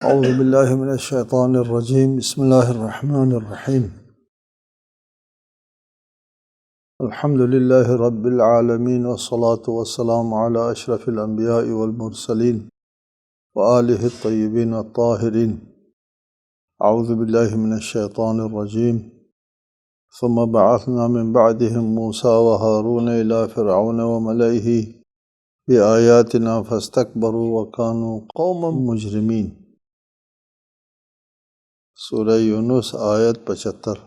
اعوذ باللہ من الشیطان الرجیم بسم اللہ الرحمن الرحیم الحمد للہ رب العالمین والصلاة والسلام علی اشرف الانبیاء والمرسلین وآلہ الطیبین الطاہرین اعوذ باللہ من الشیطان الرجیم ثم بعثنا من بعدهم موسیٰ وہارون الی فرعون وملئہ بآیاتنا فاستکبروا وکانوا قوما مجرمین۔ سورہ یونس آیت 75۔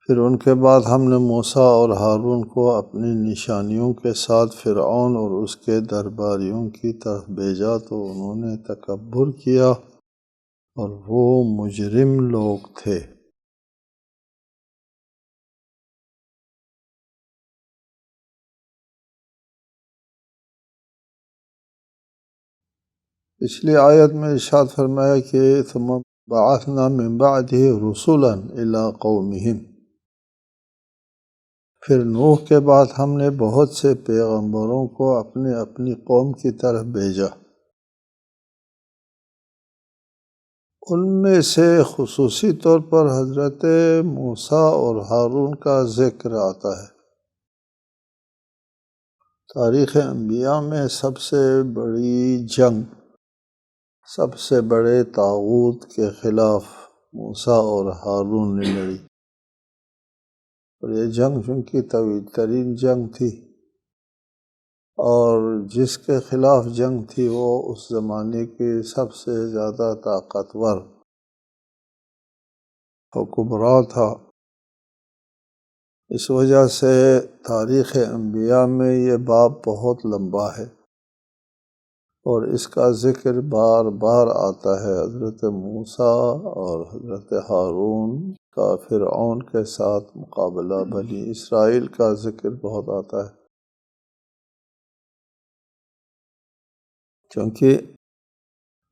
پھر ان کے بعد ہم نے موسیٰ اور ہارون کو اپنی نشانیوں کے ساتھ فرعون اور اس کے درباریوں کی طرف بھیجا تو انہوں نے تکبر کیا اور وہ مجرم لوگ تھے۔ پچھلی آیت میں ارشاد فرمایا کہ ثم بعثنا من بعده رسلا الی قومہم، پھر نوح کے بعد ہم نے بہت سے پیغمبروں کو اپنی قوم کی طرف بھیجا۔ ان میں سے خصوصی طور پر حضرت موسیٰ اور ہارون کا ذکر آتا ہے۔ تاریخ انبیاء میں سب سے بڑی جنگ، سب سے بڑے طاغوت کے خلاف موسیٰ اور ہارون نے لڑی، اور یہ جنگ چونکہ طویل ترین جنگ تھی اور جس کے خلاف جنگ تھی وہ اس زمانے کے سب سے زیادہ طاقتور حکمراں تھا۔ اس وجہ سے تاریخ انبیاء میں یہ باب بہت لمبا ہے اور اس کا ذکر بار بار آتا ہے۔ حضرت موسیٰ اور حضرت ہارون کا فرعون کے ساتھ مقابلہ، بنی اسرائیل کا ذکر بہت آتا ہے، کیونکہ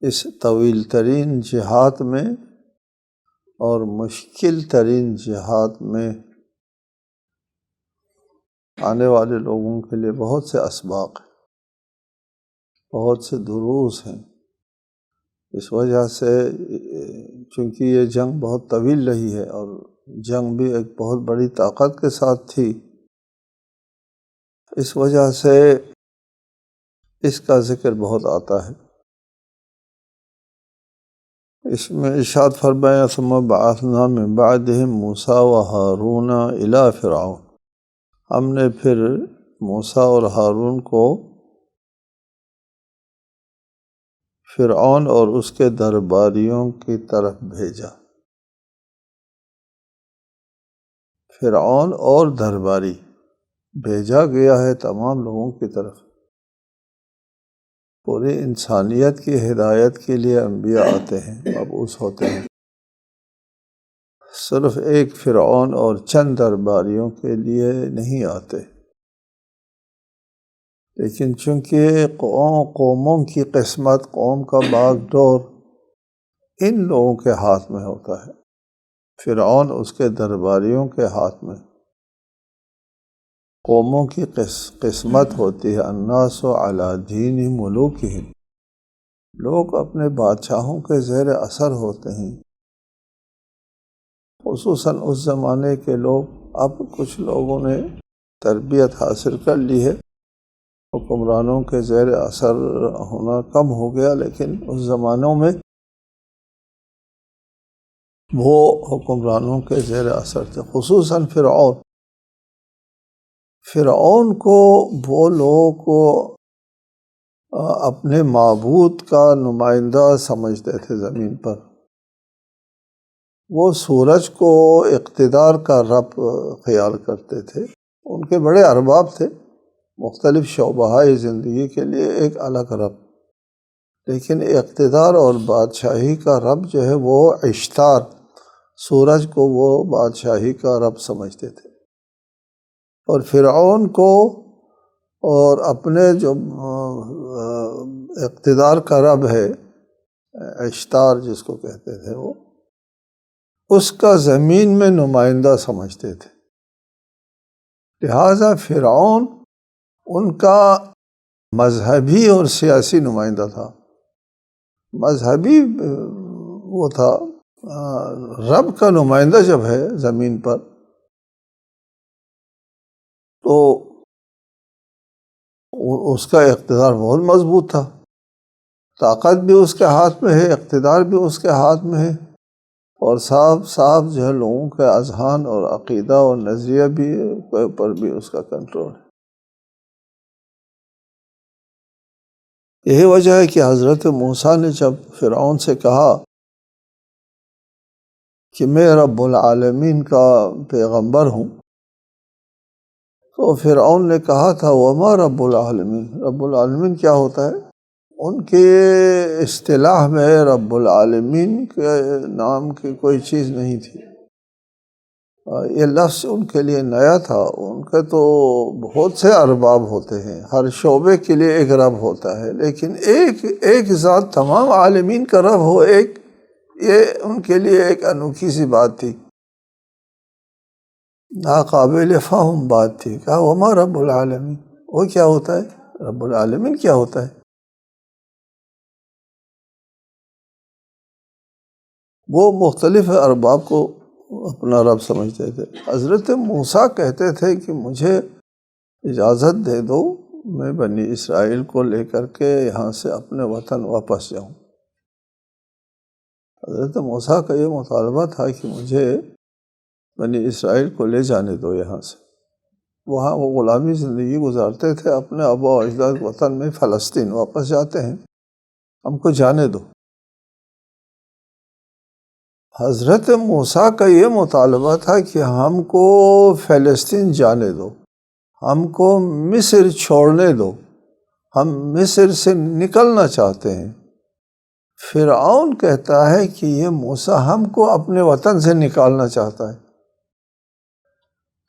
اس طویل ترین جہاد میں اور مشکل ترین جہاد میں آنے والے لوگوں کے لیے بہت سے اسباق ہیں، بہت سے دروس ہیں۔ اس وجہ سے چونکہ یہ جنگ بہت طویل رہی ہے اور جنگ بھی ایک بہت بڑی طاقت کے ساتھ تھی، اس وجہ سے اس کا ذکر بہت آتا ہے۔ اس میں ارشاد فرمایا ثم بعثنا من بعدهم موسیٰ وہارون الی فرعون، ہم نے پھر موسیٰ اور ہارون کو فرعون اور اس کے درباریوں کی طرف بھیجا۔ فرعون اور درباری بھیجا گیا ہے تمام لوگوں کی طرف۔ پوری انسانیت کی ہدایت کے لیے انبیاء آتے ہیں، مبعوث ہوتے ہیں، صرف ایک فرعون اور چند درباریوں کے لیے نہیں آتے۔ لیکن چونکہ قوموں کی قسمت، قوم کا باغ ڈور ان لوگوں کے ہاتھ میں ہوتا ہے، فرعون اس کے درباریوں کے ہاتھ میں۔ قوموں کی قسمت ہوتی ہے الناس علی دین ملوکہم، لوگ اپنے بادشاہوں کے زیر اثر ہوتے ہیں، خصوصاً اس زمانے کے لوگ۔ اب کچھ لوگوں نے تربیت حاصل کر لی ہے، حکمرانوں کے زیر اثر ہونا کم ہو گیا، لیکن اس زمانوں میں وہ حکمرانوں کے زیر اثر تھے، خصوصاً فرعون۔ فرعون کو وہ لوگ اپنے معبود کا نمائندہ سمجھتے تھے زمین پر۔ وہ سورج کو اقتدار کا رب خیال کرتے تھے، ان کے بڑے ارباب تھے، مختلف شعبۂ زندگی کے لیے ایک الگ رب، لیکن اقتدار اور بادشاہی کا رب جو ہے وہ اشتار، سورج کو وہ بادشاہی کا رب سمجھتے تھے۔ اور فرعون کو اور اپنے جو اقتدار کا رب ہے اشتار جس کو کہتے تھے، وہ اس کا زمین میں نمائندہ سمجھتے تھے، لہٰذا فرعون ان کا مذہبی اور سیاسی نمائندہ تھا۔ مذہبی وہ تھا، رب کا نمائندہ جب ہے زمین پر تو اس کا اقتدار بہت مضبوط تھا، طاقت بھی اس کے ہاتھ میں ہے، اقتدار بھی اس کے ہاتھ میں ہے، اور صاف صاف جو ہے لوگوں کے اذہان اور عقیدہ اور نظریہ بھی پر بھی اس کا کنٹرول ہے۔ یہی وجہ ہے کہ حضرت موسیٰ نے جب فرعون سے کہا کہ میں رب العالمین کا پیغمبر ہوں، تو فرعون نے کہا تھا وما رب العالمین، رب العالمین کیا ہوتا ہے؟ ان کے اصطلاح میں رب العالمین کے نام کی کوئی چیز نہیں تھی، یہ لفظ ان کے لیے نیا تھا۔ ان کے تو بہت سے ارباب ہوتے ہیں، ہر شعبے کے لیے ایک رب ہوتا ہے، لیکن ایک ذات تمام عالمین کا رب ہو ایک، یہ ان کے لیے ایک انوکھی سی بات تھی، ناقابل فہم بات تھی۔ کہا وما رب العالمین، وہ کیا ہوتا ہے؟ رب العالمین کیا ہوتا ہے؟ وہ مختلف ارباب کو اپنا رب سمجھتے تھے۔ حضرت موسیٰ کہتے تھے کہ مجھے اجازت دے دو، میں بنی اسرائیل کو لے کر کے یہاں سے اپنے وطن واپس جاؤں۔ حضرت موسیٰ کا یہ مطالبہ تھا کہ مجھے بنی اسرائیل کو لے جانے دو یہاں سے، وہاں وہ غلامی زندگی گزارتے تھے، اپنے آبا و اجداد وطن میں فلسطین واپس جاتے ہیں، ہم کو جانے دو۔ حضرت موسیٰ کا یہ مطالبہ تھا کہ ہم کو فلسطین جانے دو، ہم کو مصر چھوڑنے دو، ہم مصر سے نکلنا چاہتے ہیں۔ فرعون کہتا ہے کہ یہ موسیٰ ہم کو اپنے وطن سے نکالنا چاہتا ہے۔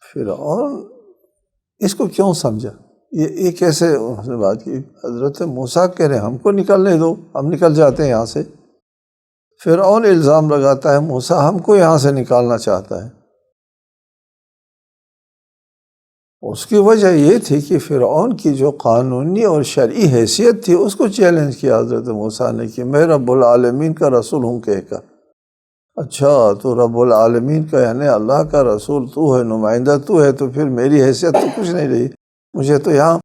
فرعون اس کو کیوں سمجھا؟ یہ کیسے اس نے بات کی؟ حضرت موسیٰ کہہ رہے ہیں ہم کو نکلنے دو، ہم نکل جاتے ہیں یہاں سے۔ فرعون الزام لگاتا ہے موسیٰ ہم کو یہاں سے نکالنا چاہتا ہے۔ اس کی وجہ یہ تھی کہ فرعون کی جو قانونی اور شرعی حیثیت تھی اس کو چیلنج کیا حضرت موسیٰ نے کہ میں رب العالمین کا رسول ہوں کہہ کر۔ اچھا تو رب العالمین کا یعنی اللہ کا رسول تو ہے، نمائندہ تو ہے، تو پھر میری حیثیت تو کچھ نہیں رہی، مجھے تو یہاں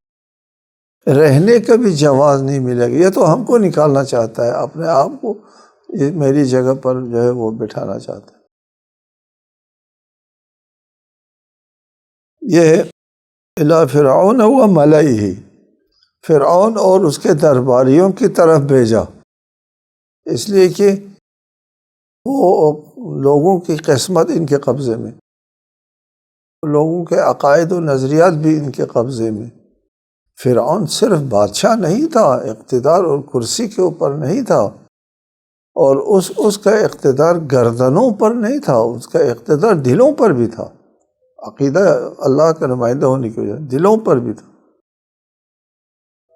رہنے کا بھی جواز نہیں ملے گا، یہ تو ہم کو نکالنا چاہتا ہے، اپنے آپ کو میری جگہ پر جو ہے وہ بٹھانا چاہتا ہے۔ یہ الی فرعون و ملئہ، فرعون اور اس کے درباریوں کی طرف بھیجا، اس لیے کہ وہ لوگوں کی قسمت ان کے قبضے میں، لوگوں کے عقائد و نظریات بھی ان کے قبضے میں۔ فرعون صرف بادشاہ نہیں تھا، اقتدار اور کرسی کے اوپر نہیں تھا، اور اس کا اقتدار گردنوں پر نہیں تھا، اس کا اقتدار دلوں پر بھی تھا۔ عقیدہ اللہ کا نمائندہ ہونے کی وجہ دلوں پر بھی تھا،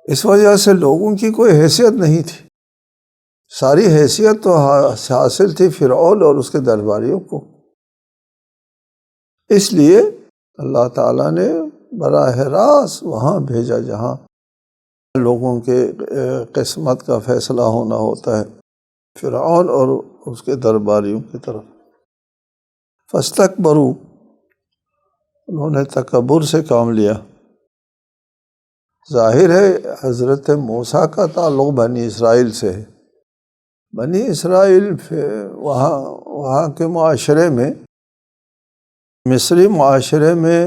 اس وجہ سے لوگوں کی کوئی حیثیت نہیں تھی، ساری حیثیت تو حاصل تھی فرعون اور اس کے درباریوں کو۔ اس لیے اللہ تعالیٰ نے براہ راست وہاں بھیجا جہاں لوگوں کے قسمت کا فیصلہ ہونا ہوتا ہے، فرعون اور اس کے درباریوں کی طرف۔ فاستکبروا، انہوں نے تکبر سے کام لیا۔ ظاہر ہے حضرت موسیٰ کا تعلق بنی اسرائیل سے ہے، بنی اسرائیل وہاں کے معاشرے میں، مصری معاشرے میں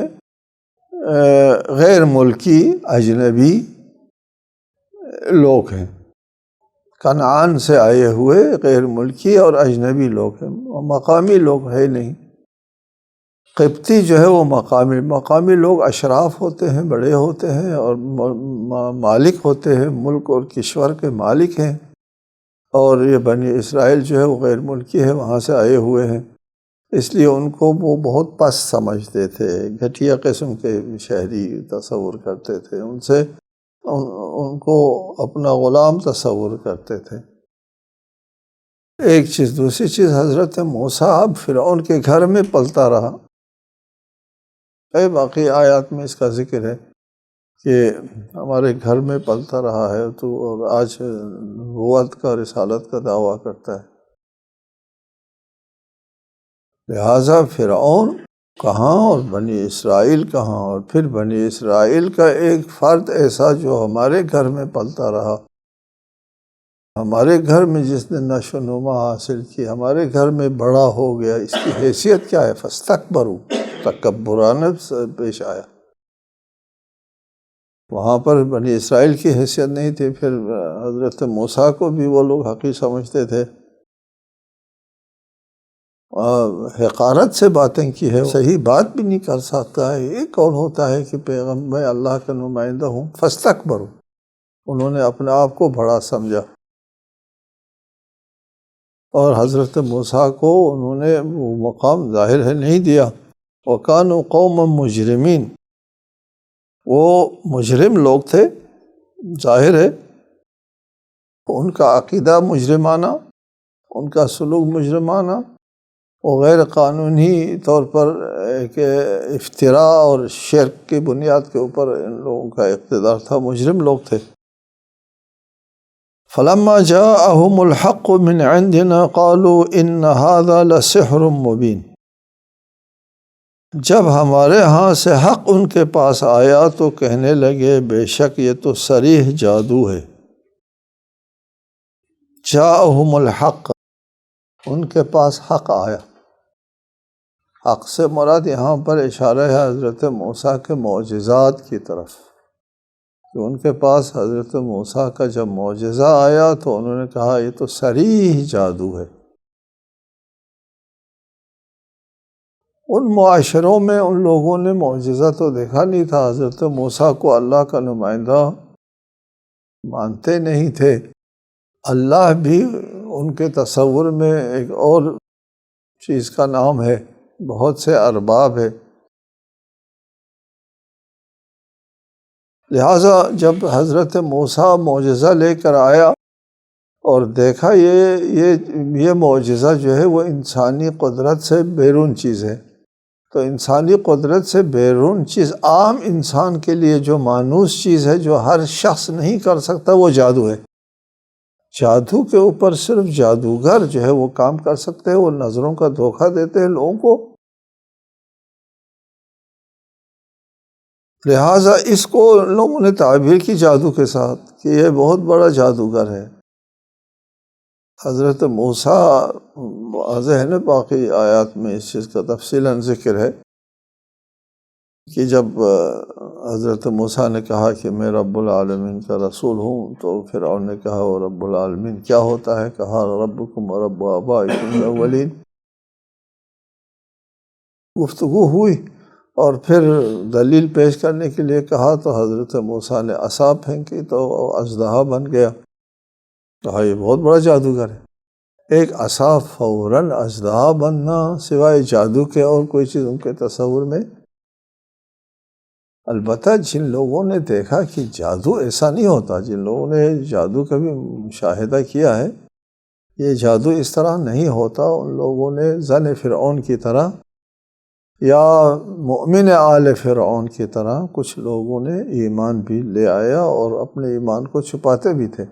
غیر ملکی اجنبی لوگ ہیں، کنعان سے آئے ہوئے غیر ملکی اور اجنبی لوگ ہیں، مقامی لوگ ہے نہیں۔ قبطی جو ہے وہ مقامی لوگ اشراف ہوتے ہیں، بڑے ہوتے ہیں اور مالک ہوتے ہیں، ملک اور کشور کے مالک ہیں، اور یہ بنی اسرائیل جو ہے وہ غیر ملکی ہے، وہاں سے آئے ہوئے ہیں، اس لیے ان کو وہ بہت پست سمجھتے تھے، گھٹیا قسم کے شہری تصور کرتے تھے، ان کو اپنا غلام تصور کرتے تھے۔ ایک چیز، دوسری چیز، حضرت موسیٰ اب فرعون کے گھر میں پلتا رہا، باقی آیات میں اس کا ذکر ہے، کہ ہمارے گھر میں پلتا رہا ہے تو اور آج نبوت کا رسالت کا دعویٰ کرتا ہے۔ لہٰذا فرعون کہاں اور بنی اسرائیل کہاں، اور پھر بنی اسرائیل کا ایک فرد ایسا جو ہمارے گھر میں پلتا رہا، ہمارے گھر میں جس نے نشو و نما حاصل کی، ہمارے گھر میں بڑا ہو گیا، اس کی حیثیت کیا ہے؟ فاستکبروا، تکبرانہ پیش آیا۔ وہاں پر بنی اسرائیل کی حیثیت نہیں تھی، پھر حضرت موسیٰ کو بھی وہ لوگ حقیر سمجھتے تھے، حقارت سے باتیں کی ہے، صحیح بات بھی نہیں کر سکتا ہے۔ ایک قول ہوتا ہے کہ پیغمبر میں اللہ کا نمائندہ ہوں، فاستکبروا، انہوں نے اپنے آپ کو بڑا سمجھا، اور حضرت موسیٰ کو انہوں نے وہ مقام ظاہر ہے نہیں دیا۔ وَكَانُوا قَوْمًا مُجْرِمِينَ، وہ مجرم لوگ تھے، ظاہر ہے ان کا عقیدہ مجرمانہ، ان کا سلوک مجرمانہ، وہ غیر قانونی طور پر ایک افتراء اور شرک کی بنیاد کے اوپر ان لوگوں کا اقتدار تھا، مجرم لوگ تھے۔ فلما جاءهم الحق من عندنا قالوا ان هذا لسحر مبین، جب ہمارے ہاں سے حق ان کے پاس آیا تو کہنے لگے بے شک یہ تو صریح جادو ہے۔ جاءهم الحق، ان کے پاس حق آیا۔ حق سے مراد یہاں پر اشارہ ہے حضرت موسیٰ کے معجزات کی طرف، کہ ان کے پاس حضرت موسیٰ کا جب معجزہ آیا تو انہوں نے کہا یہ تو صریح جادو ہے۔ ان معاشروں میں ان لوگوں نے معجزہ تو دیکھا نہیں تھا، حضرت موسیٰ کو اللہ کا نمائندہ مانتے نہیں تھے، اللہ بھی ان کے تصور میں ایک اور چیز کا نام ہے، بہت سے ارباب ہے۔ لہٰذا جب حضرت موسیٰ معجزہ لے کر آیا اور دیکھا یہ معجزہ جو ہے وہ انسانی قدرت سے بیرون چیز ہے، تو انسانی قدرت سے بیرون چیز عام انسان کے لیے جو مانوس چیز ہے، جو ہر شخص نہیں کر سکتا، وہ جادو ہے۔ جادو کے اوپر صرف جادوگر جو ہے وہ کام کر سکتے ہیں، وہ نظروں کا دھوکہ دیتے ہیں لوگوں کو۔ لہٰذا اس کو لوگوں نے تعبیر کی جادو کے ساتھ کہ یہ بہت بڑا جادوگر ہے۔ حضرت موسیٰ واضح ہے، باقی آیات میں اس چیز کا تفصیلاً ذکر ہے کہ جب حضرت موسیٰ نے کہا کہ میں رب العالمین کا رسول ہوں، تو فرعون نے کہا وہ رب العالمین کیا ہوتا ہے؟ کہا ربکم و رب آبائکم الاولین۔ گفتگو ہوئی اور پھر دلیل پیش کرنے کے لیے کہا تو حضرت موسیٰ نے عصا پھینکی تو اژدہا بن گیا۔ کہا یہ بہت بڑا جادوگر ہے، ایک عصا فوراً اژدہا بننا سوائے جادو کے اور کوئی چیز ان کے تصور میں۔ البتہ جن لوگوں نے دیکھا کہ جادو ایسا نہیں ہوتا، جن لوگوں نے جادو کا بھی مشاہدہ کیا ہے، یہ جادو اس طرح نہیں ہوتا، ان لوگوں نے زن فرعون کی طرح یا مؤمن آل فرعون کی طرح کچھ لوگوں نے ایمان بھی لے آیا اور اپنے ایمان کو چھپاتے بھی تھے۔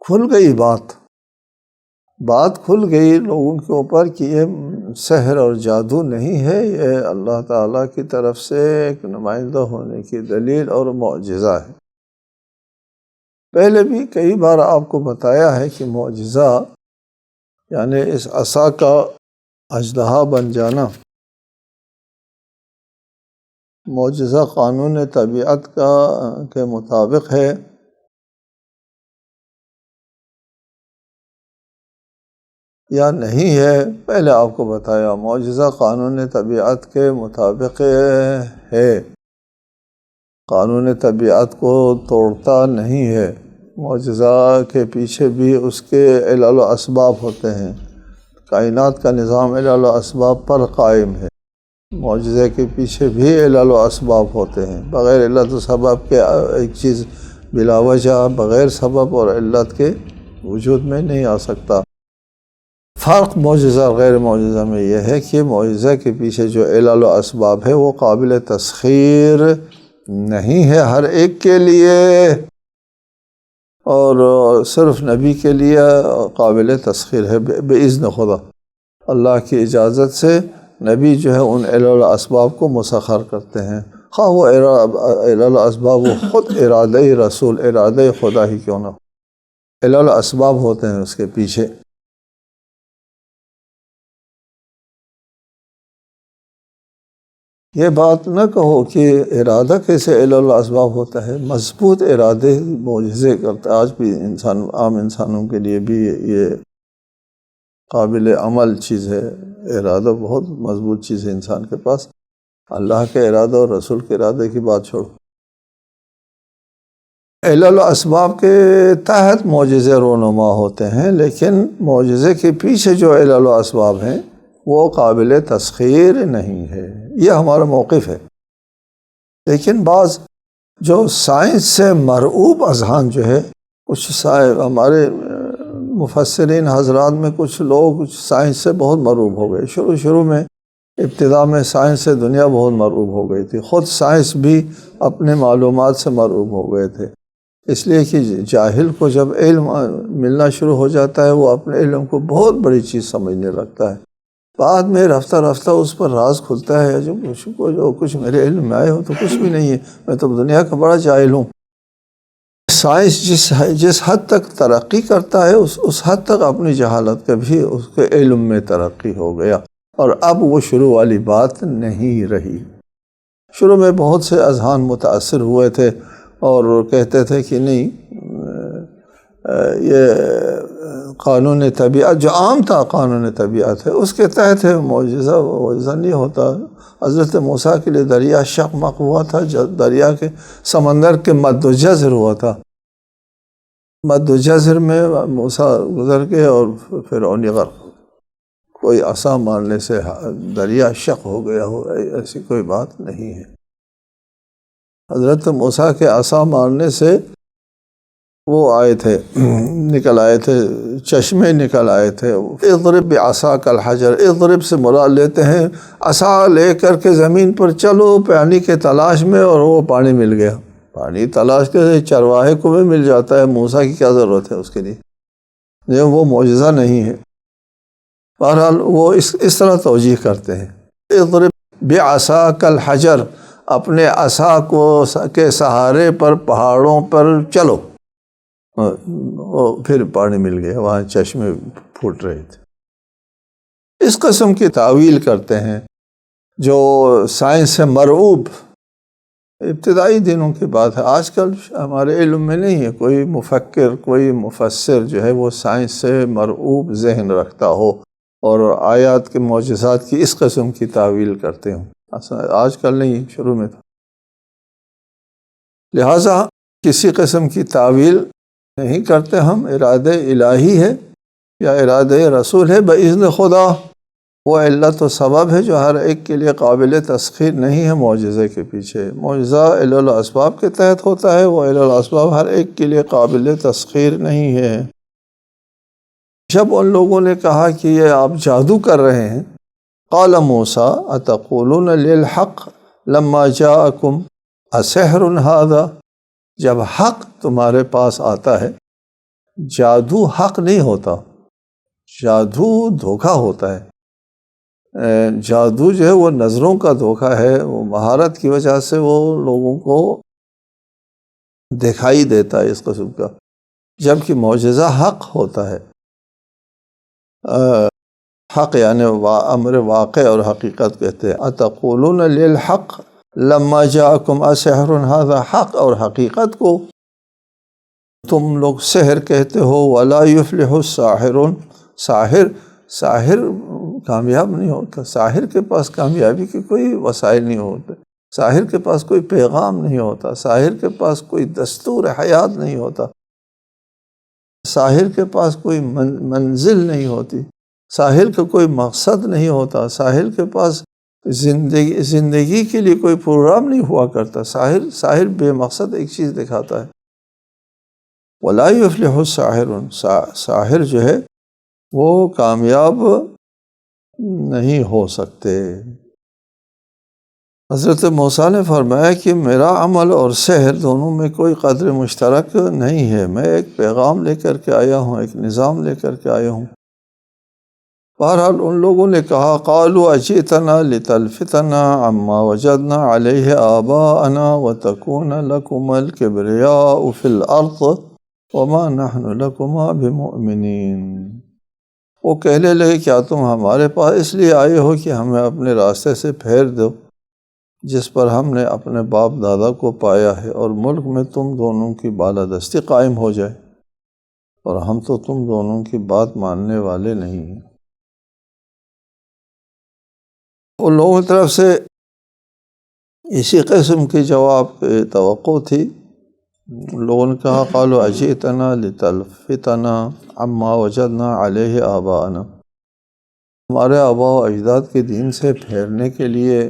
کھل گئی بات کھل گئی لوگوں کے اوپر کہ یہ سحر اور جادو نہیں ہے، یہ اللہ تعالیٰ کی طرف سے ایک نمائندہ ہونے کی دلیل اور معجزہ ہے۔ پہلے بھی کئی بار آپ کو بتایا ہے کہ معجزہ یعنی اس عصا کا اژدہا بن جانا معجزہ قانون طبیعت کے مطابق ہے، یا نہیں ہے؟ پہلے آپ کو بتایا معجزہ قانون طبیعت کے مطابق ہے، قانون طبیعت کو توڑتا نہیں ہے۔ معجزہ کے پیچھے بھی اس کے علل و اسباب ہوتے ہیں، کائنات کا نظام علل و اسباب پر قائم ہے، معجزے کے پیچھے بھی علل و اسباب ہوتے ہیں، بغیر علت و سبب کے ایک چیز بلا وجہ بغیر سبب اور علت کے وجود میں نہیں آ سکتا۔ فرق معجزہ اور غیر معجزہ میں یہ ہے کہ معجزہ کے پیچھے جو علل و اسباب ہے وہ قابل تسخیر نہیں ہے ہر ایک کے لیے، اور صرف نبی کے لیے قابل تسخیر ہے باذن خدا۔ اللہ کی اجازت سے نبی جو ہے ان علل و اسباب کو مسخر کرتے ہیں، خواہ وہ علل و اسباب وہ خود ارادہ رسول، ارادہ خدا ہی کیوں نہ ہو، علل و اسباب ہوتے ہیں اس کے پیچھے۔ یہ بات نہ کہو کہ ارادہ کیسے علل و اسباب ہوتا ہے، مضبوط ارادے معجزے کرتا ہے۔ آج بھی عام انسانوں کے لیے بھی یہ قابل عمل چیز ہے، ارادہ بہت مضبوط چیز ہے انسان کے پاس۔ اللہ کے ارادہ اور رسول کے ارادے کی بات چھوڑو، علل و اسباب کے تحت معجزے رونما ہوتے ہیں، لیکن معجزے کے پیچھے جو علل و اسباب ہیں وہ قابل تسخیر نہیں ہے، یہ ہمارا موقف ہے۔ لیکن بعض جو سائنس سے مرعوب اذہان جو ہے، کچھ ہمارے مفسرین حضرات میں کچھ لوگ سائنس سے بہت مرعوب ہو گئے۔ شروع میں ابتدا میں سائنس سے دنیا بہت مرعوب ہو گئی تھی، خود سائنس بھی اپنے معلومات سے مرعوب ہو گئے تھے، اس لیے کہ جاہل کو جب علم ملنا شروع ہو جاتا ہے وہ اپنے علم کو بہت بڑی چیز سمجھنے لگتا ہے۔ بعد میں رفتہ رفتہ اس پر راز کھلتا ہے، جو کچھ میرے علم میں آئے ہو تو کچھ بھی نہیں ہے، میں تو دنیا کا بڑا جاہل ہوں۔ سائنس جس حد تک ترقی کرتا ہے اس حد تک اپنی جہالت کا بھی اس کے علم میں ترقی ہو گیا، اور اب وہ شروع والی بات نہیں رہی۔ شروع میں بہت سے اذہان متاثر ہوئے تھے اور کہتے تھے کہ نہیں، یہ قانون طبیعت جو عام تھا، قانون طبیعت ہے، اس کے تحت ہے، معجزہ نہیں ہوتا۔ حضرت موسیٰ کے لیے دریا شقمق ہوا تھا، دریا کے سمندر کے مد و جزر ہوا تھا، مد و جزر میں موسیٰ گزر گئے اور فرعون غرق ہو گئے۔ کوئی عصا مارنے سے دریا شق ہو گیا ہو، ایسی کوئی بات نہیں ہے۔ حضرت موسیٰ کے عصا مارنے سے وہ آئے تھے، نکل آئے تھے، چشمے نکل آئے تھے۔ اضرب بعصاک الحجر، اضرب سے مراد لیتے ہیں عصا لے کر کے زمین پر چلو پانی کے تلاش میں، اور وہ پانی مل گیا۔ پانی تلاش کے چرواہے کو بھی مل جاتا ہے، موسیٰ کی کیا ضرورت ہے اس کے لیے؟ یہ وہ معجزہ نہیں ہے۔ بہرحال وہ اس طرح توجیہ کرتے ہیں، اضرب بعصاک الحجر، اپنے عصا کے سہارے پر پہاڑوں پر چلو، پھر پانی مل گیا، وہاں چشمے پھوٹ رہے تھے۔ اس قسم کی تعویل کرتے ہیں جو سائنس سے مرعوب، ابتدائی دنوں کی بات ہے، آج کل ہمارے علم میں نہیں ہے کوئی مفکر، کوئی مفسر جو ہے وہ سائنس سے مرعوب ذہن رکھتا ہو اور آیات کے معجزات کی اس قسم کی تعویل کرتے ہوں، آج کل نہیں، شروع میں تھا۔ لہٰذا کسی قسم کی تعویل نہیں کرتے ہم، ارادہ الہی ہے یا ارادہ رسول ہے باذن خدا، وہ علت و سبب ہے جو ہر ایک کے لیے قابل تسخیر نہیں ہے معجزے کے پیچھے۔ معجزہ علل و اسباب کے تحت ہوتا ہے، وہ علل و اسباب ہر ایک کے لیے قابل تسخیر نہیں ہے۔ جب ان لوگوں نے کہا کہ یہ آپ جادو کر رہے ہیں، قال موسیٰ اتقولون للحق لما جاءکم اسحر ھذا، جب حق تمہارے پاس آتا ہے، جادو حق نہیں ہوتا، جادو دھوکہ ہوتا ہے۔ جادو جو ہے وہ نظروں کا دھوکہ ہے، وہ مہارت کی وجہ سے وہ لوگوں کو دکھائی دیتا ہے اس قسم کا، جبکہ معجزہ حق ہوتا ہے۔ حق یعنی امر واقع اور حقیقت کہتے ہیں۔ اتقولون للحق لما جاءکم اسحر ھذا، حق اور حقیقت کو تم لوگ سحر کہتے ہو۔ ولا یفلح الساحرون، ساحر کامیاب نہیں ہوتا، ساحر کے پاس کامیابی کے کوئی وسائل نہیں ہوتے، ساحر کے پاس کوئی پیغام نہیں ہوتا، ساحر کے پاس کوئی دستور حیات نہیں ہوتا، ساحر کے پاس کوئی منزل نہیں ہوتی، ساحر کا کوئی مقصد نہیں ہوتا، ساحر کے پاس زندگی کے لیے کوئی پروگرام نہیں ہوا کرتا، ساحر بے مقصد ایک چیز دکھاتا ہے۔ ولا یفلح الساحرون، ساحر جو ہے وہ کامیاب نہیں ہو سکتے۔ حضرت موسیٰ نے فرمایا کہ میرا عمل اور سحر دونوں میں کوئی قدر مشترک نہیں ہے، میں ایک پیغام لے کر کے آیا ہوں، ایک نظام لے کر کے آیا ہوں۔ بہرحال ان لوگوں نے کہا قالوا اجئتنا لتلفتنا عما وجدنا علیہ آباءنا وتکون لکم الکبریاء فی الارض وما نحن لکما بمؤمنین۔ وہ کہنے لگے کیا تم ہمارے پاس اس لیے آئے ہو کہ ہمیں اپنے راستے سے پھیر دو جس پر ہم نے اپنے باپ دادا کو پایا ہے، اور ملک میں تم دونوں کی بالادستی قائم ہو جائے، اور ہم تو تم دونوں کی بات ماننے والے نہیں ہیں۔ ان لوگوں کی طرف سے اسی قسم کی جواب کی توقع تھی۔ ان لوگوں نے کہا قالوا اجئتنا لتلفتنا عما وجدنا علیہ آباءنا، ہمارے آباء و اجداد کے دین سے پھیرنے کے لیے۔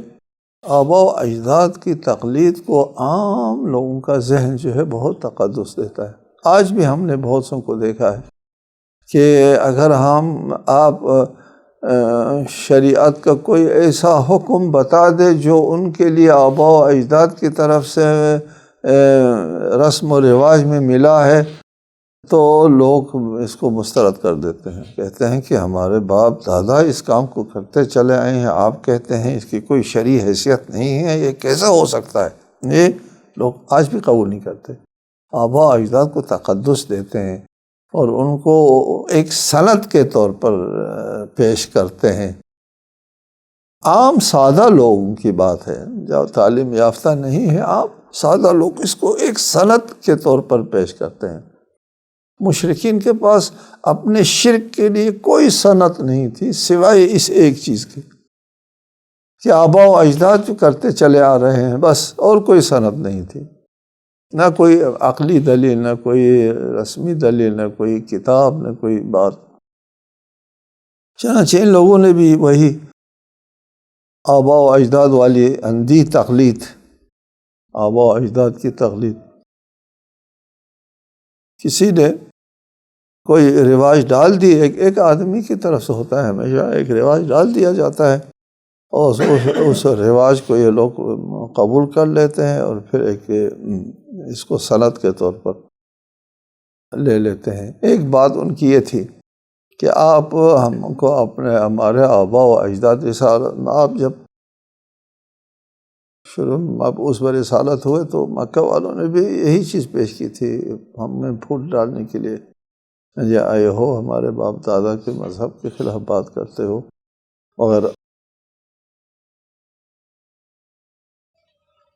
آباء و اجداد کی تقلید کو عام لوگوں کا ذہن جو ہے بہت تقدس دیتا ہے۔ آج بھی ہم نے بہت سو کو دیکھا ہے کہ اگر آپ شریعت کا کوئی ایسا حکم بتا دے جو ان کے لیے آباء و اجداد کی طرف سے رسم و رواج میں ملا ہے تو لوگ اس کو مسترد کر دیتے ہیں، کہتے ہیں کہ ہمارے باپ دادا اس کام کو کرتے چلے آئے ہیں، آپ کہتے ہیں اس کی کوئی شرعی حیثیت نہیں ہے، یہ کیسا ہو سکتا ہے؟ یہ لوگ آج بھی قبول نہیں کرتے، آباء و اجداد کو تقدس دیتے ہیں اور ان کو ایک سند کے طور پر پیش کرتے ہیں۔ عام سادہ لوگوں کی بات ہے، جو تعلیم یافتہ نہیں ہے، عام سادہ لوگ اس کو ایک سند کے طور پر پیش کرتے ہیں۔ مشرکین کے پاس اپنے شرک کے لیے کوئی سند نہیں تھی سوائے اس ایک چیز کی کہ آباء و اجداد جو کرتے چلے آ رہے ہیں، بس، اور کوئی سند نہیں تھی، نہ کوئی عقلی دلیل، نہ کوئی رسمی دلیل، نہ کوئی کتاب، نہ کوئی بات۔ چنانچہ ان لوگوں نے بھی وہی آباء و اجداد والی اندھی تقلید، آباء و اجداد کی تقلید۔ کسی نے کوئی رواج ڈال دی، ایک آدمی کی طرف سے ہوتا ہے، ہمیشہ ایک رواج ڈال دیا جاتا ہے اور اس رواج کو یہ لوگ قبول کر لیتے ہیں اور پھر اس کو سند کے طور پر لے لیتے ہیں۔ ایک بات ان کی یہ تھی کہ آپ ہم کو ہمارے آباء و اجداد رسالت، آپ جب شروع میں آپ اس پر رسالت ہوئے تو مکہ والوں نے بھی یہی چیز پیش کی تھی، ہم میں پھوٹ ڈالنے کے لیے، یہ آئے ہو ہمارے باپ دادا کے مذہب کے خلاف بات کرتے ہو وغیرہ۔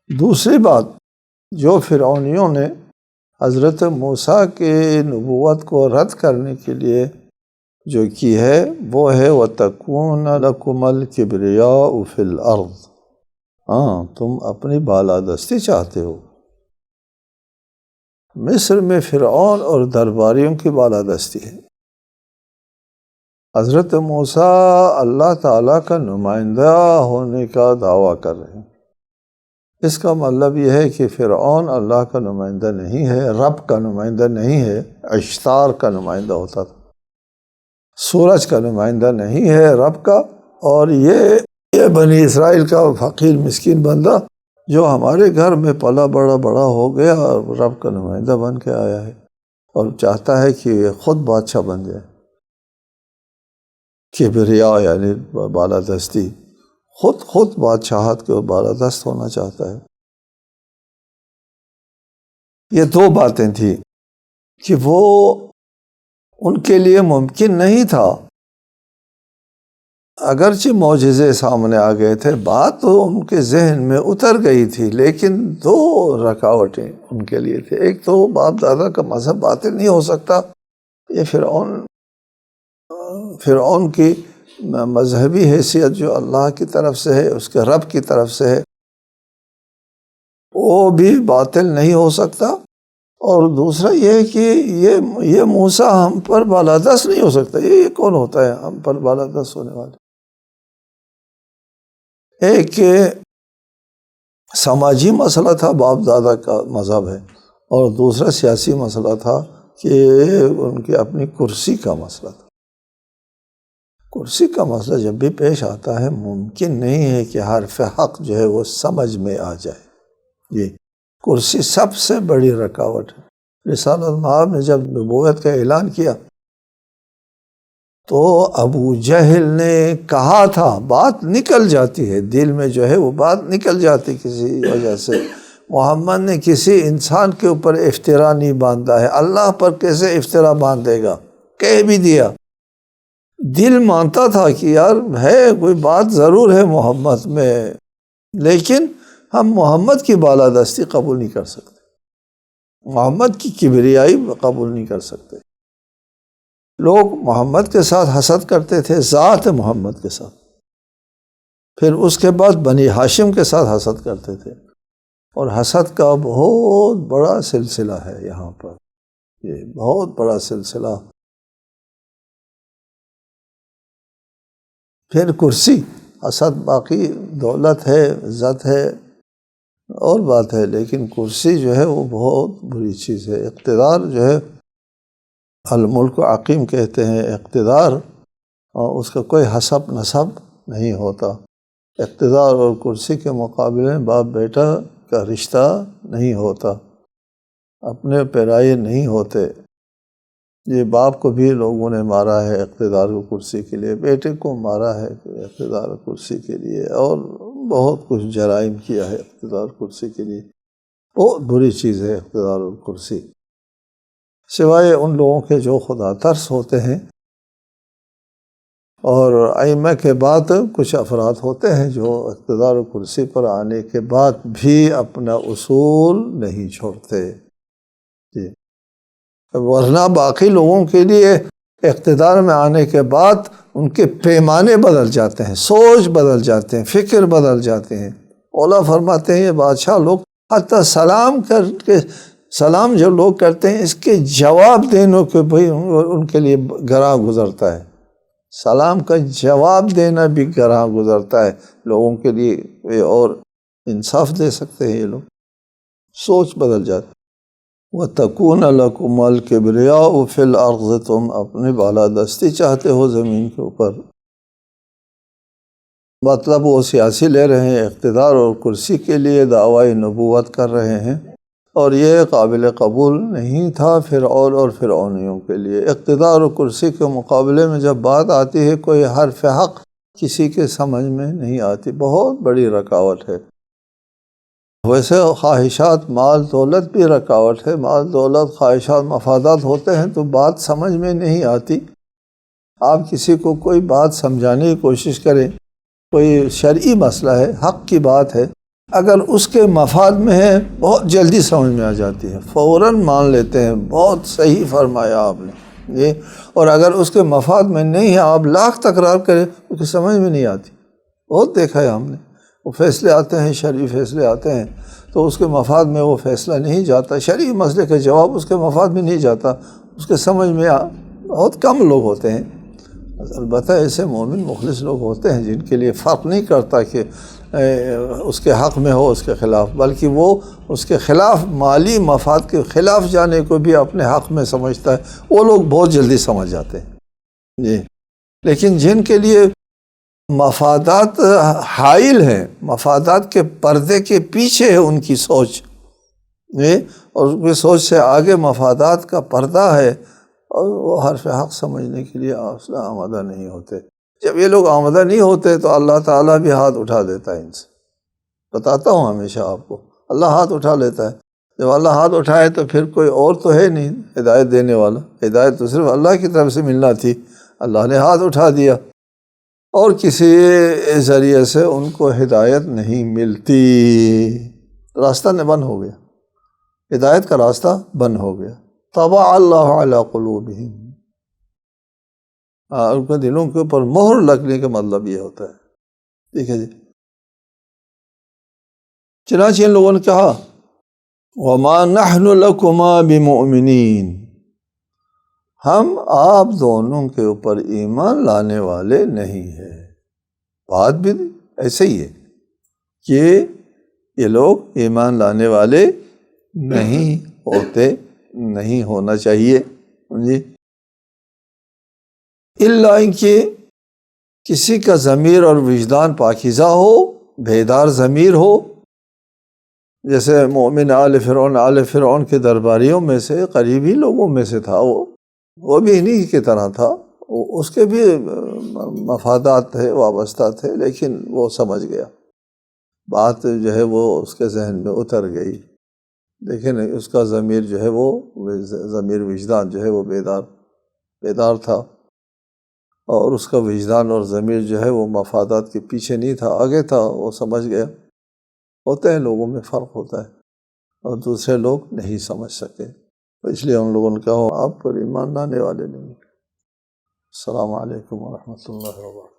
دوسری بات جو فرعونیوں نے حضرت موسیٰ کے نبوت کو رد کرنے کے لیے جو کی ہے وہ ہے وَتَكُونَ لَكُمَ الْكِبْرِيَاءُ فِي الْأَرْضِ، ہاں تم اپنی بالادستی چاہتے ہو۔ مصر میں فرعون اور درباریوں کی بالادستی ہے۔ حضرت موسیٰ اللہ تعالیٰ کا نمائندہ ہونے کا دعویٰ کر رہے ہیں۔ اس کا مطلب یہ ہے کہ فرعون اللہ کا نمائندہ نہیں ہے، رب کا نمائندہ نہیں ہے، اشتار کا نمائندہ ہوتا تھا، سورج کا نمائندہ نہیں ہے رب کا، اور یہ بنی اسرائیل کا فقیر مسکین بندہ جو ہمارے گھر میں پلا بڑا ہو گیا اور رب کا نمائندہ بن کے آیا ہے اور چاہتا ہے کہ یہ خود بادشاہ بن جائے۔ کبریا یعنی بالادستی، خود بادشاہت کے بالادست ہونا چاہتا ہے۔ یہ دو باتیں تھیں کہ وہ ان کے لیے ممکن نہیں تھا، اگرچہ معجزے سامنے آ گئے تھے، بات تو ان کے ذہن میں اتر گئی تھی، لیکن دو رکاوٹیں ان کے لیے تھے۔ ایک تو باپ دادا کا مذہب باطل نہیں ہو سکتا، یہ فرعون کی مذہبی حیثیت جو اللہ کی طرف سے ہے، اس کے رب کی طرف سے ہے، وہ بھی باطل نہیں ہو سکتا، اور دوسرا یہ ہے کہ یہ موسیٰ ہم پر بالادست نہیں ہو سکتا۔ یہ کون ہوتا ہے ہم پر بالادست ہونے والے؟ ایک سماجی مسئلہ تھا، باپ دادا کا مذہب ہے، اور دوسرا سیاسی مسئلہ تھا کہ ان کی اپنی کرسی کا مسئلہ تھا۔ کرسی کا مسئلہ جب بھی پیش آتا ہے ممکن نہیں ہے کہ حرف حق جو ہے وہ سمجھ میں آ جائے۔ یہ کرسی سب سے بڑی رکاوٹ ہے۔ رسالۃ مآب نے جب نبوت کا اعلان کیا تو ابو جہل نے کہا تھا، بات نکل جاتی ہے دل میں جو ہے وہ بات نکل جاتی کسی وجہ سے، محمد نے کسی انسان کے اوپر افطرا نہیں باندھا ہے، اللہ پر کیسے افطرا باندھے گا، کہہ بھی دیا۔ دل مانتا تھا کہ یار ہے کوئی بات ضرور ہے محمد میں، لیکن ہم محمد کی بالادستی قبول نہیں کر سکتے، محمد کی کبریائی قبول نہیں کر سکتے۔ لوگ محمد کے ساتھ حسد کرتے تھے، ذات محمد کے ساتھ، پھر اس کے بعد بنی ہاشم کے ساتھ حسد کرتے تھے، اور حسد کا بہت بڑا سلسلہ ہے یہاں پر، یہ بہت بڑا سلسلہ۔ پھر کرسی، حسد باقی دولت ہے، عزت ہے اور بات ہے، لیکن کرسی جو ہے وہ بہت بری چیز ہے۔ اقتدار جو ہے، الملک عقیم کہتے ہیں، اقتدار اور اس کا کوئی حسب نسب نہیں ہوتا۔ اقتدار اور کرسی کے مقابلے میں باپ بیٹا کا رشتہ نہیں ہوتا، اپنے پیرائے نہیں ہوتے۔ یہ باپ کو بھی لوگوں نے مارا ہے اقتدار و کرسی کے لیے، بیٹے کو مارا ہے اقتدار و کرسی کے لیے، اور بہت کچھ جرائم کیا ہے اقتدار کرسی کے لیے۔ بہت بری چیز ہے اقتدار و کرسی، سوائے ان لوگوں کے جو خدا ترس ہوتے ہیں، اور ائمہ کے بعد کچھ افراد ہوتے ہیں جو اقتدار و کرسی پر آنے کے بعد بھی اپنا اصول نہیں چھوڑتے، جی۔ ورنہ باقی لوگوں کے لیے اقتدار میں آنے کے بعد ان کے پیمانے بدل جاتے ہیں، سوچ بدل جاتے ہیں، فکر بدل جاتے ہیں۔ اولیاء فرماتے ہیں یہ بادشاہ لوگ حتیٰ سلام کر کے، سلام جو لوگ کرتے ہیں اس کے جواب دینے کے بھی ان کے لیے گراں گزرتا ہے، سلام کا جواب دینا بھی گراں گزرتا ہے لوگوں کے لیے، اور انصاف دے سکتے ہیں یہ لوگ، سوچ بدل جاتی۔ وَتَكُونَ لَكُمُ الْكِبْرِيَاءُ فِي الْأَرْضِ، تم اپنی بالادستی چاہتے ہو زمین کے اوپر، مطلب وہ سیاسی لے رہے ہیں، اقتدار اور کرسی کے لیے دعوی نبوت کر رہے ہیں، اور یہ قابل قبول نہیں تھا فرعون اور فرعونیوں کے لیے۔ اقتدار و کرسی کے مقابلے میں جب بات آتی ہے کوئی حرف حق کسی کے سمجھ میں نہیں آتی، بہت بڑی رکاوٹ ہے۔ ویسے خواہشات مال دولت بھی رکاوٹ ہے، مال دولت خواہشات مفادات ہوتے ہیں تو بات سمجھ میں نہیں آتی۔ آپ کسی کو کوئی بات سمجھانے کی کوشش کریں، کوئی شرعی مسئلہ ہے، حق کی بات ہے، اگر اس کے مفاد میں ہے بہت جلدی سمجھ میں آ جاتی ہے، فوراً مان لیتے ہیں، بہت صحیح فرمایا آپ نے یہ، اور اگر اس کے مفاد میں نہیں ہے آپ لاکھ تکرار کریں اس کی سمجھ میں نہیں آتی، بہت دیکھا ہے ہم نے۔ وہ فیصلے آتے ہیں، شرعی فیصلے آتے ہیں تو اس کے مفاد میں وہ فیصلہ نہیں جاتا، شرعی مسئلے کا جواب اس کے مفاد میں نہیں جاتا، اس کے سمجھ میں بہت کم لوگ ہوتے ہیں۔ البتہ ایسے مومن مخلص لوگ ہوتے ہیں جن کے لیے فرق نہیں کرتا کہ اس کے حق میں ہو اس کے خلاف، بلکہ وہ اس کے خلاف مالی مفاد کے خلاف جانے کو بھی اپنے حق میں سمجھتا ہے، وہ لوگ بہت جلدی سمجھ جاتے ہیں، جی۔ لیکن جن کے لیے مفادات حائل ہیں، مفادات کے پردے کے پیچھے ہے ان کی سوچ، اور ان کی سوچ سے آگے مفادات کا پردہ ہے، اور وہ حرف حق سمجھنے کے لیے اصلا آمادہ نہیں ہوتے۔ جب یہ لوگ آمادہ نہیں ہوتے تو اللہ تعالیٰ بھی ہاتھ اٹھا دیتا ہے ان سے، بتاتا ہوں ہمیشہ آپ کو، اللہ ہاتھ اٹھا لیتا ہے۔ جب اللہ ہاتھ اٹھائے تو پھر کوئی اور تو ہے نہیں ہدایت دینے والا، ہدایت تو صرف اللہ کی طرف سے ملنا تھی، اللہ نے ہاتھ اٹھا دیا، اور کسی ذریعے سے ان کو ہدایت نہیں ملتی، راستہ بند ہو گیا، ہدایت کا راستہ بند ہو گیا۔ طبع اللہ علی قلوبہم، ان کے دلوں کے اوپر مہر لگنے کا مطلب یہ ہوتا ہے، ٹھیک ہے جی۔ چنانچہ ان لوگوں نے کہا وما نحن لکما بمؤمنین، ہم آپ دونوں کے اوپر ایمان لانے والے نہیں ہیں۔ بات بھی ایسے ہی ہے کہ یہ لوگ ایمان لانے والے نہیں ہوتے، نہیں ہونا چاہیے جی، الا کہ کسی کا ضمیر اور وجدان پاکیزہ ہو، بیدار ضمیر ہو، جیسے مومن آل فرعون کے درباریوں میں سے، قریبی لوگوں میں سے تھا، وہ بھی انہی کی طرح تھا، اس کے بھی مفادات تھے، وابستہ تھے، لیکن وہ سمجھ گیا، بات جو ہے وہ اس کے ذہن میں اتر گئی، لیکن اس کا ضمیر جو ہے وہ ضمیر وجدان جو ہے وہ بیدار تھا، اور اس کا وجدان اور ضمیر جو ہے وہ مفادات کے پیچھے نہیں تھا، آگے تھا، وہ سمجھ گیا۔ ہوتے ہیں لوگوں میں فرق ہوتا ہے، اور دوسرے لوگ نہیں سمجھ سکے، تو اس لیے ان لوگوں نے کہا آپ پر ایمان لانے والے نہیں۔ السلام علیکم ورحمۃ اللہ وبرکاتہ۔